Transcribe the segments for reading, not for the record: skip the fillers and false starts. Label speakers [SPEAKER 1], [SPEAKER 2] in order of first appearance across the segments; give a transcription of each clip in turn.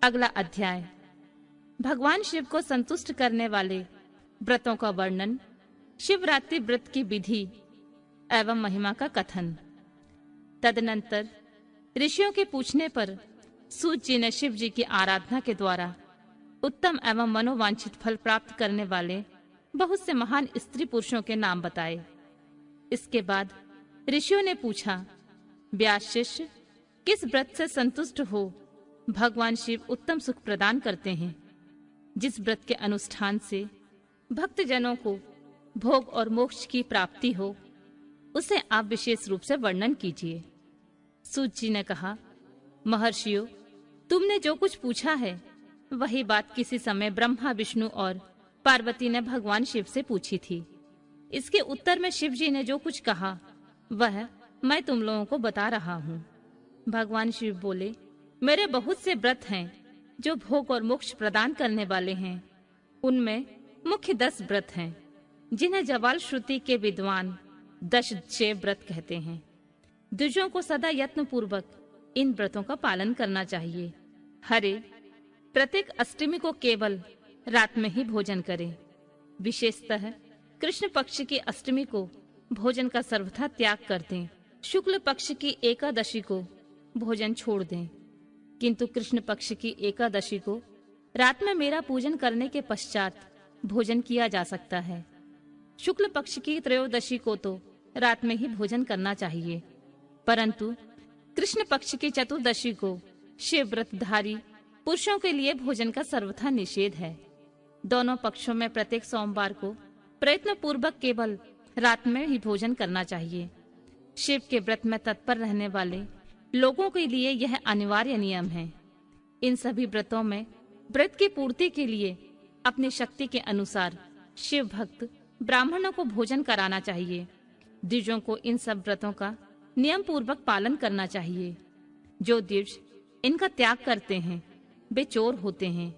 [SPEAKER 1] अगला अध्याय भगवान शिव को संतुष्ट करने वाले व्रतों का वर्णन, शिवरात्रि व्रत की विधि एवं महिमा का कथन। तदनंतर ऋषियों के पूछने पर सूत जी ने शिव जी की आराधना के द्वारा उत्तम एवं मनोवांछित फल प्राप्त करने वाले बहुत से महान स्त्री पुरुषों के नाम बताए। इसके बाद ऋषियों ने पूछा, व्यास शिष्य, किस व्रत से संतुष्ट हो भगवान शिव उत्तम सुख प्रदान करते हैं? जिस व्रत के अनुष्ठान से भक्त जनों को भोग और मोक्ष की प्राप्ति हो, उसे आप विशेष रूप से वर्णन कीजिए। सूत जी ने कहा, महर्षियों, तुमने जो कुछ पूछा है वही बात किसी समय ब्रह्मा, विष्णु और पार्वती ने भगवान शिव से पूछी थी। इसके उत्तर में शिव जी ने जो कुछ कहा वह मैं तुम लोगों को बता रहा हूँ। भगवान शिव बोले, मेरे बहुत से व्रत हैं जो भोग और मोक्ष प्रदान करने वाले हैं। उनमें मुख्य 10 व्रत हैं जिन्हें जवाल श्रुति के विद्वान दशचेय व्रत कहते हैं। द्विजों को सदा यत्न पूर्वक इन व्रतों का पालन करना चाहिए। हरे, प्रत्येक अष्टमी को केवल रात में ही भोजन करें। विशेषतः कृष्ण पक्ष की अष्टमी को भोजन का सर्वथा त्याग कर दें। शुक्ल पक्ष की एकादशी को भोजन छोड़ दें, किंतु कृष्ण पक्ष की एकादशी को रात में मेरा पूजन करने के पश्चात भोजन किया जा सकता है। शुक्ल पक्ष की त्रयोदशी को तो रात में ही भोजन करना चाहिए, परंतु कृष्ण पक्ष की चतुर्दशी को शिव व्रतधारी पुरुषों के लिए भोजन का सर्वथा निषेध है। दोनों पक्षों में प्रत्येक सोमवार को प्रयत्न पूर्वक केवल रात में ही भोजन करना चाहिए। शिव के व्रत में तत्पर रहने वाले लोगों के लिए यह अनिवार्य नियम है। इन सभी व्रतों में व्रत की पूर्ति के लिए अपनी शक्ति के अनुसार शिव भक्त ब्राह्मणों को भोजन कराना चाहिए। द्विजों को इन सब व्रतों का नियम पूर्वक पालन करना चाहिए। जो द्विज इनका त्याग करते हैं वे चोर होते हैं।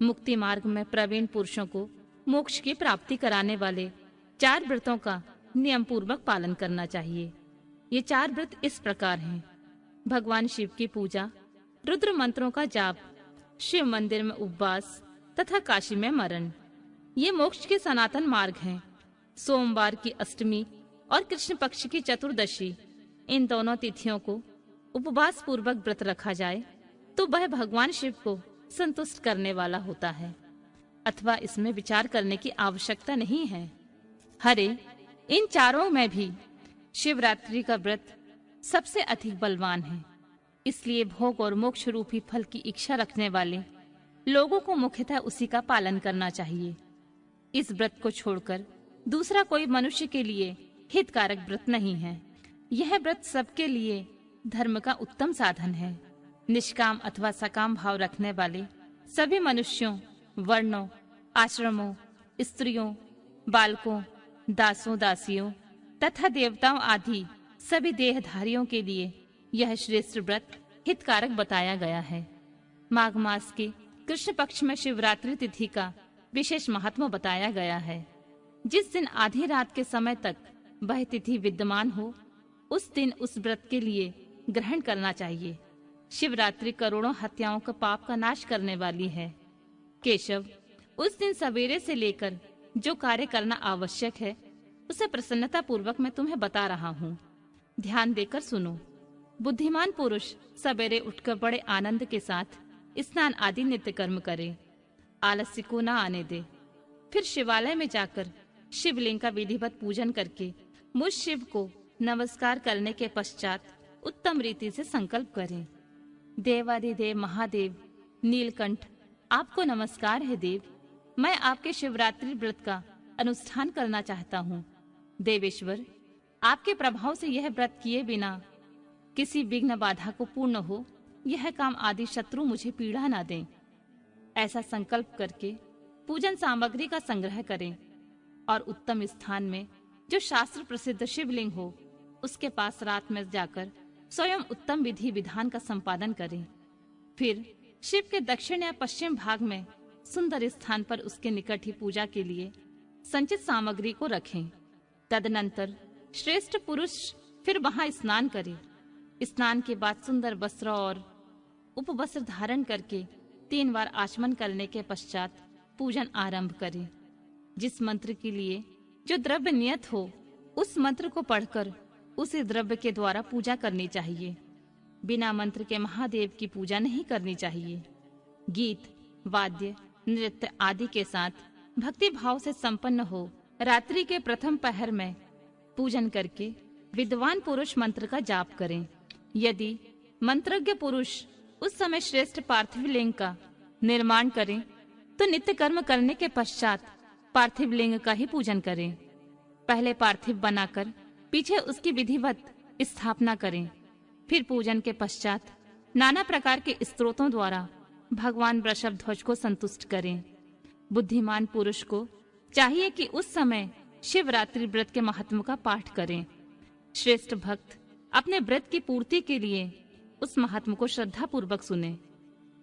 [SPEAKER 1] मुक्ति मार्ग में प्रवीण पुरुषों को मोक्ष की प्राप्ति कराने वाले 4 व्रतों का नियम पूर्वक पालन करना चाहिए। ये 4 व्रत इस प्रकार हैं: भगवान शिव की पूजा, रुद्र मंत्रों का जाप, शिव मंदिर में उपवास तथा काशी में मरण। ये मोक्ष के सनातन मार्ग हैं। सोमवार की अष्टमी और कृष्ण पक्ष की चतुर्दशी, इन दोनों तिथियों को उपवास पूर्वक व्रत रखा जाए तो वह भगवान शिव को संतुष्ट करने वाला होता है, अथवा इसमें विचार करने की आवश्यकता नहीं है। हरे, इन चारों में भी शिवरात्रि का व्रत सबसे अधिक बलवान है। इसलिए भोग और मोक्ष रूपी फल की इच्छा रखने वाले लोगों को मुख्यतः उसी का पालन करना चाहिए। इस व्रत को छोड़कर दूसरा कोई मनुष्य के लिए हितकारक व्रत नहीं है। यह व्रत सबके लिए धर्म का उत्तम साधन है। निष्काम अथवा सकाम भाव रखने वाले सभी मनुष्यों, वर्णों, आश्रमों, स्त्रियों, बालकों, दासों, दासियों तथा देवताओं आदि सभी देहधारियों के लिए यह श्रेष्ठ व्रत हितकारक बताया गया है। माघ मास के कृष्ण पक्ष में शिवरात्रि तिथि का विशेष महत्व बताया गया है। जिस दिन आधी रात के समय तक वह तिथि विद्यमान हो, उस दिन उस व्रत के लिए ग्रहण करना चाहिए। शिवरात्रि करोड़ों हत्याओं का पाप का नाश करने वाली है। केशव, उस दिन सवेरे से लेकर जो कार्य करना आवश्यक है उसे प्रसन्नता पूर्वक मैं तुम्हें बता रहा हूँ। ध्यान देकर सुनो। बुद्धिमान पुरुष सवेरे उठकर बड़े आनंद के साथ स्नान आदि नित्य कर्म करे, आलस्य को न आने दे। फिर शिवालय में जाकर शिवलिंग का विधिवत पूजन करके मुझ शिव को नमस्कार करने के पश्चात उत्तम रीति से संकल्प करें। देवादिदेव महादेव नीलकंठ, आपको नमस्कार है देव। मैं आपके शिवरात्रि व्रत का अनुष्ठान करना चाहता हूँ। देवेश्वर, आपके प्रभाव से यह व्रत किए बिना किसी विघ्न बाधा को पूर्ण हो, यह काम आदि शत्रु मुझे पीड़ा ना दें। ऐसा संकल्प करके पूजन सामग्री का संग्रह करें और उत्तम स्थान में जो शास्त्र प्रसिद्ध शिवलिंग हो उसके पास रात में जाकर स्वयं उत्तम विधि विधान का संपादन करें। फिर शिव के दक्षिण या पश्चिम भाग में सुंदर स्थान पर उसके निकट ही पूजा के लिए संचित सामग्री को रखें। तदनंतर श्रेष्ठ पुरुष फिर वहां स्नान करे। स्नान के बाद सुंदर वस्त्र और उपवस्त्र धारण करके 3 बार आचमन करने के पश्चात पूजन आरंभ करें। जिस मंत्र के लिए जो द्रव्य नियत हो उस मंत्र को पढ़कर उसी द्रव्य के द्वारा पूजा करनी चाहिए। बिना मंत्र के महादेव की पूजा नहीं करनी चाहिए। गीत, वाद्य, नृत्य आदि के साथ भक्ति भाव से संपन्न हो रात्रि के प्रथम पहर में पूजन करके विद्वान पुरुष मंत्र का जाप करें। यदि मंत्रज्ञ पुरुष उस समय श्रेष्ठ पार्थिव लिंग का निर्माण करें तो नित्य कर्म करने के पश्चात पार्थिव लिंग का ही पूजन करें। पहले पार्थिव बनाकर पीछे उसकी विधिवत स्थापना करें। फिर पूजन के पश्चात नाना प्रकार के स्तोत्रों द्वारा भगवान वृषभध्वज को संतुष्ट करें। बुद्धिमान पुरुष को चाहिए कि उस समय शिवरात्रि व्रत के महात्म का पाठ करें। श्रेष्ठ भक्त अपने व्रत की पूर्ति के लिए उस महात्म को श्रद्धा पूर्वक सुने।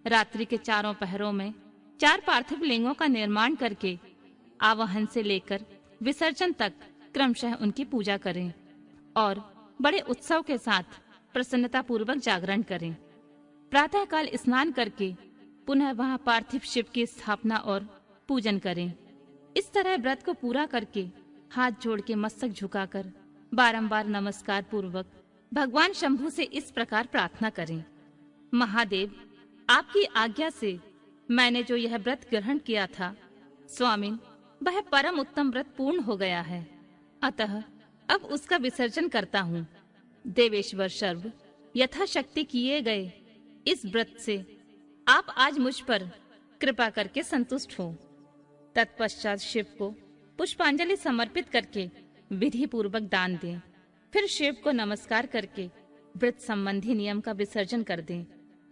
[SPEAKER 1] रात्रि के चारों पहरों में 4 पार्थिव लिंगों का निर्माण करके आवाहन से लेकर विसर्जन तक क्रमशः उनकी पूजा करें और बड़े उत्सव के साथ प्रसन्नता पूर्वक जागरण करें। प्रातःकाल स्नान करके पुनः वहां पार्थिव शिव की स्थापना और पूजन करें। इस तरह व्रत को पूरा करके हाथ जोड़ के मस्तक झुकाकर बारंबार नमस्कार पूर्वक भगवान शंभु से इस प्रकार प्रार्थना करें। महादेव, आपकी आज्ञा से मैंने जो यह व्रत ग्रहण किया था, स्वामिन, वह परम उत्तम व्रत पूर्ण हो गया है। अतः अब उसका विसर्जन करता हूँ। देवेश्वर सर्व यथाशक्ति किए गए इस व्रत से आप आज मुझ पर कृपा करके संतुष्ट हो। तत्पश्चात शिव को पुष्पांजलि समर्पित करके विधि पूर्वक दान दें। फिर शिव को नमस्कार करके व्रत संबंधी नियम का विसर्जन कर दें।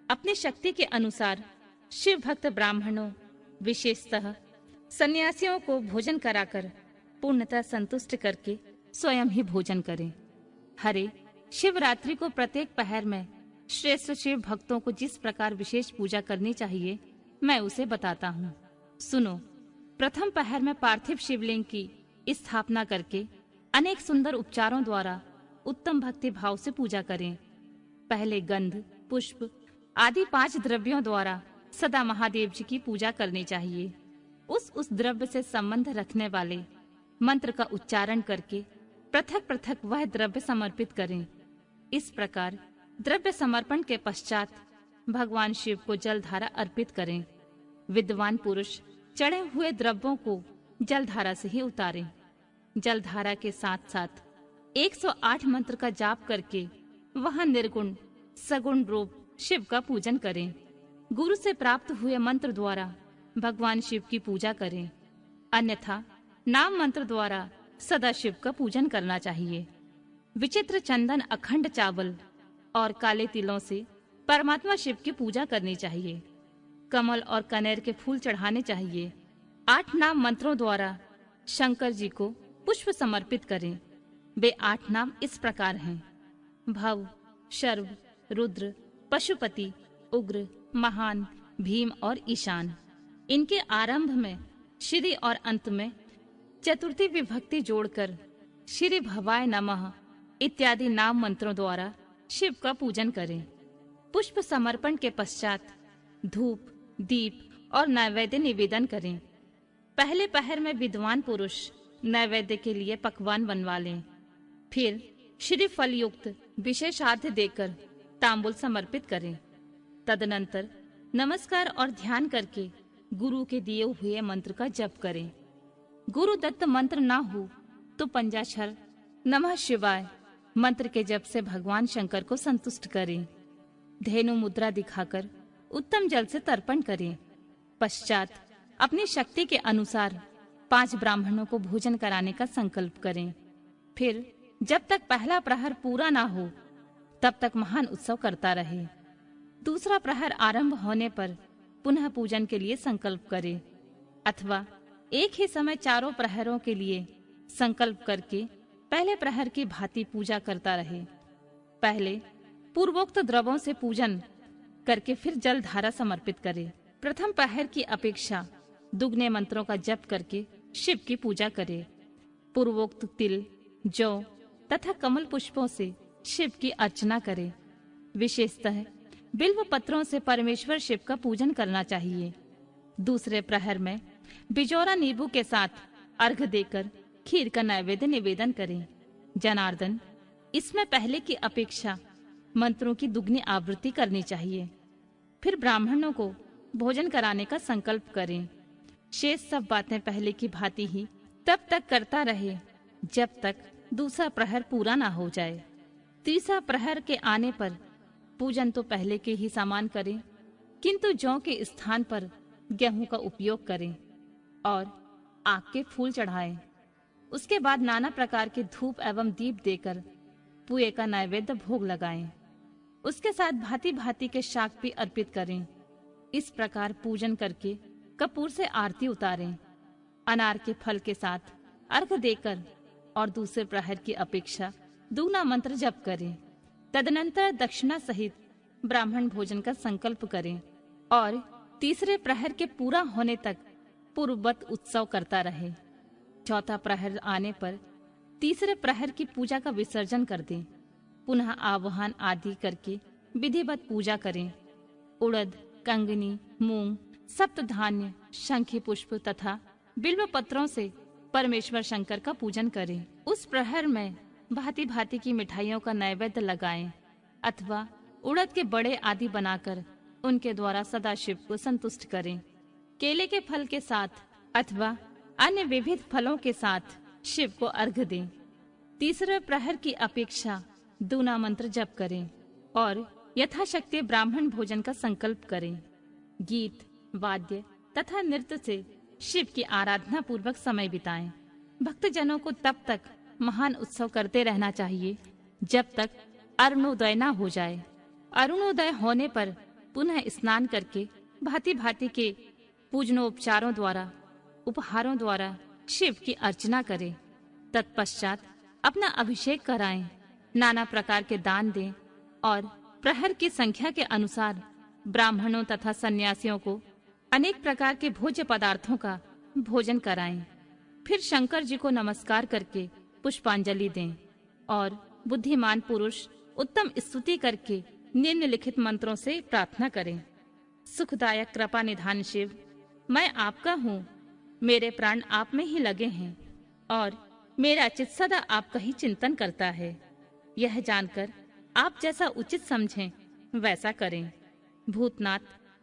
[SPEAKER 1] अपनी शक्ति के अनुसार शिव भक्त ब्राह्मणों, विशेषतः सन्यासियों को भोजन कराकर पूर्णतः संतुष्ट करके स्वयं ही भोजन करें। हरे, शिवरात्रि को प्रत्येक पहर में श्रेष्ठ शिव भक्तों को जिस प्रकार विशेष पूजा करनी चाहिए मैं उसे बताता हूँ। सुनो। प्रथम पहर में पार्थिव शिवलिंग की स्थापना करके अनेक सुंदर उपचारों द्वारा उत्तम भक्ति भाव से पूजा करें। पहले गंध, पुष्प आदि 5 द्रव्यों द्वारा सदा महादेव जी की पूजा करनी चाहिए। उस द्रव्य से संबंध रखने वाले मंत्र का उच्चारण करके पृथक पृथक वह द्रव्य समर्पित करें। इस प्रकार द्रव्य समर्पण के पश्चात भगवान शिव को जलधारा अर्पित करें। विद्वान पुरुष चढ़े हुए द्रव्यों को जलधारा से ही उतारें। जलधारा के साथ साथ 108 मंत्र का जाप करके वहां निर्गुण सगुण रूप शिव का पूजन करें। गुरु से प्राप्त हुए मंत्र द्वारा भगवान शिव की पूजा करें। अन्यथा नाम मंत्र द्वारा सदा शिव का पूजन करना चाहिए। विचित्र चंदन, अखंड चावल और काले तिलों से परमात्मा शिव की पूजा करनी चाहिए। कमल और कनेर के फूल चढ़ाने चाहिए। 8 नाम मंत्रों द्वारा शंकर जी को पुष्प समर्पित करें। वे 8 नाम इस प्रकार हैं: भव, शर्व, रुद्र, पशुपति, उग्र, महान, भीम और ईशान। इनके आरंभ में श्री और अंत में चतुर्थी विभक्ति जोड़कर श्री भवाय नमः इत्यादि नाम मंत्रों द्वारा शिव का पूजन करें। पुष्प समर्पण के पश्चात धूप, दीप और नैवेद्य निवेदन करें। पहले पहर में विद्वान पुरुष नैवेद्य के लिए पकवान बनवा लें। फिर श्री फल युक्त विशेषार्घ्य देकर तांबूल समर्पित करें। तदनंतर नमस्कार और ध्यान करके गुरु के दिए हुए मंत्र का जप करें। गुरु दत्त मंत्र ना हो तो पंचाक्षर नमः शिवाय मंत्र के जप से भगवान शंकर को संतुष्ट करें। धेनु मुद्रा दिखाकर उत्तम जल से तर्पण करें। पश्चात अपनी शक्ति के अनुसार 5 ब्राह्मणों को भोजन कराने का संकल्प करें। फिर जब तक पहला प्रहर पूरा ना हो तब तक महान उत्सव करता रहे। दूसरा प्रहर आरंभ होने पर पुनः पूजन के लिए संकल्प करें, अथवा एक ही समय चारों प्रहरों के लिए संकल्प करके पहले प्रहर की भांति पूजा करता रहे। पहले पूर्वोक्त द्रव्यों से पूजन करके फिर जल धारा समर्पित करे। प्रथम प्रहर की अपेक्षा दुगने मंत्रों का जप करके शिव की पूजा करे। पूर्वोक्त तिल, जौ तथा कमल पुष्पों से शिव की अर्चना करे। विशेषतः बिल्व पत्रों से परमेश्वर शिव का पूजन करना चाहिए। दूसरे प्रहर में बिजौरा नींबू के साथ अर्घ देकर खीर का नैवेद्य निवेदन करें। जनार्दन, इसमें पहले की अपेक्षा मंत्रों की दुगनी आवृत्ति करनी चाहिए। फिर ब्राह्मणों को भोजन कराने का संकल्प करें। शेष सब बातें पहले की भांति ही तब तक करता रहे जब तक दूसरा प्रहर पूरा ना हो जाए। तीसरा प्रहर के आने पर पूजन तो पहले के ही समान करें, किंतु जौ के स्थान पर गेहूं का उपयोग करें और आग के फूल चढ़ाएं। उसके बाद नाना प्रकार के धूप एवं दीप देकर पुए का नैवेद्य भोग लगाएं। उसके साथ भांति भांति के शाक भी अर्पित करें। इस प्रकार पूजन करके कपूर से आरती उतारें। अनार के फल के साथ अर्घ देकर और दूसरे प्रहर की अपेक्षा दूना मंत्र जप करें। तदनंतर दक्षिणा सहित ब्राह्मण भोजन का संकल्प करें और तीसरे प्रहर के पूरा होने तक पूर्ववत उत्सव करता रहे। चौथा प्रहर आने पर तीसरे प्रहर की पूजा का विसर्जन कर दें। पुनः आवाहन आदि करके विधिवत पूजा करें। उड़द, कंगनी, मूंग, सप्तधान्य, शंखी पुष्प तथा बिल्व पत्रों से परमेश्वर शंकर का पूजन करें। उस प्रहर में भांति भांति की मिठाइयों का नैवेद्य लगाएं अथवा उड़द के बड़े आदि बनाकर उनके द्वारा सदाशिव को संतुष्ट करें। केले के फल के साथ अथवा अन्य विविध फलों के साथ शिव को अर्घ दें। तीसरे प्रहर की अपेक्षा दूना मंत्र जप करें और यथाशक्ति ब्राह्मण भोजन का संकल्प करें। गीत, वाद्य तथा नृत्य से शिव की आराधना पूर्वक समय बिताएं। भक्तजनों को तब तक महान उत्सव करते रहना चाहिए जब तक अरुणोदय न हो जाए। अरुणोदय होने पर पुनः स्नान करके भांति भांति के पूजनोपचारों द्वारा, उपहारों द्वारा शिव की अर्चना करें। तत्पश्चात अपना अभिषेक कराएं, नाना प्रकार के दान दें और प्रहर की संख्या के अनुसार ब्राह्मणों तथा सन्यासियों को अनेक प्रकार के भोज्य पदार्थों का भोजन कराएं। फिर शंकर जी को नमस्कार करके पुष्पांजलि दें और बुद्धिमान पुरुष उत्तम स्तुति करके निम्नलिखित मंत्रों से प्रार्थना करें। सुखदायक कृपा निधान शिव, मैं आपका हूँ। मेरे प्राण आप में ही लगे हैं और मेरा चित्त सदा आपका ही चिंतन करता है। यह जानकर आप जैसा उचित समझें वैसा करें। भूतनाथ,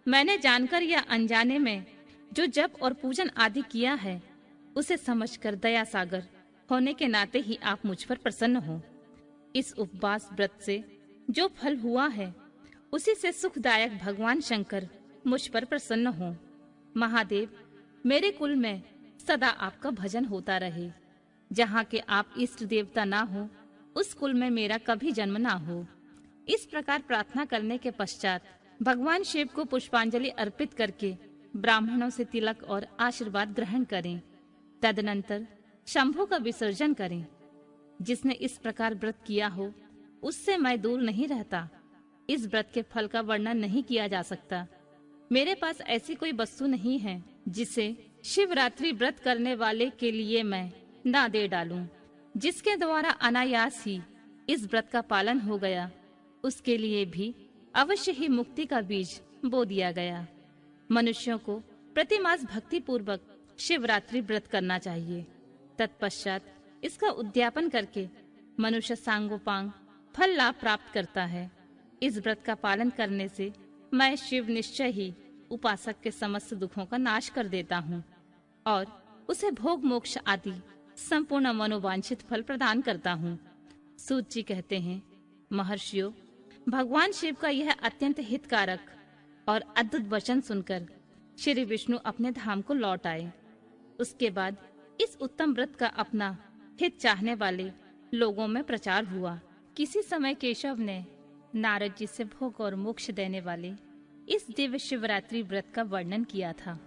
[SPEAKER 1] मैंने जानकर या अनजाने में जो जप और पूजन आदि किया है उसे समझकर दया सागर होने के नाते ही आप मुझ पर प्रसन्न हो। इस उपवास व्रत से जो फल हुआ है उसी से सुखदायक भगवान शंकर मुझ पर प्रसन्न हो। महादेव, मेरे कुल में सदा आपका भजन होता रहे। जहाँ के आप इष्ट देवता ना हो उस कुल में मेरा कभी जन्म ना हो। इस प्रकार प्रार्थना करने के पश्चात भगवान शिव को पुष्पांजलि अर्पित करके ब्राह्मणों से तिलक और आशीर्वाद ग्रहण करें। तदनंतर शंभु का विसर्जन करें। जिसने इस प्रकार व्रत किया हो उससे मैं दूर नहीं रहता। इस व्रत के फल का वर्णन नहीं किया जा सकता। मेरे पास ऐसी कोई वस्तु नहीं है जिसे शिवरात्रि व्रत करने वाले के लिए मैं ना दे डालूं। जिसके द्वारा अनायास ही इस व्रत का पालन हो गया उसके लिए भी अवश्य ही मुक्ति का बीज बो दिया गया। मनुष्यों को प्रतिमास भक्ति पूर्वक शिवरात्रि व्रत करना चाहिए। तत्पश्चात इसका उद्यापन करके मनुष्य सांगोपांग फल लाभ प्राप्त करता है। इस व्रत का पालन करने से मैं शिव निश्चय ही उपासक के समस्त दुखों का नाश कर देता हूँ और उसे भोग मोक्ष आदि संपूर्ण मनोवांछित फल प्रदान करता हूँ। सूत जी कहते हैं, महर्षियों, भगवान शिव का यह अत्यंत हितकारक और अद्भुत वचन सुनकर श्री विष्णु अपने धाम को लौट आए। उसके बाद इस उत्तम व्रत का अपना हित चाहने वाले लोगों में प्रचार हुआ। किसी समय केशव ने नारद जी से भोग और मोक्ष देने वाले इस दिव्य शिवरात्रि व्रत का वर्णन किया था।